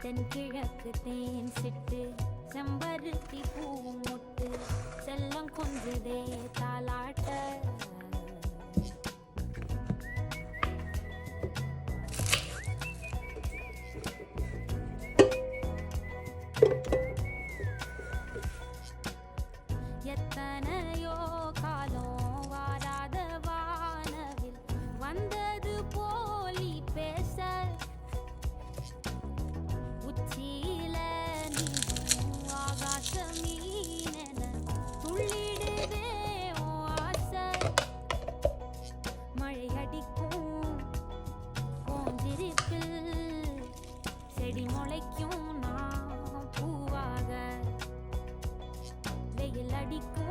தென்கிழக்கு தேன் சிட்டு செம்பருத்தி பூ முட்டு செல்லம் கொஞ்சுதே தாலாட்ட எத்தனையோ காலம் வாராத வானவில் வந்தது போலி பேச உச்சியில நீயும் ஆகாச மீனென துள்ளிடுதே உன் ஆசை மழை அடிக்கும் பூஞ்சிரிப்பில் செடி முளைக்கும் நான் பூவாக வெயில் அடிக்கும்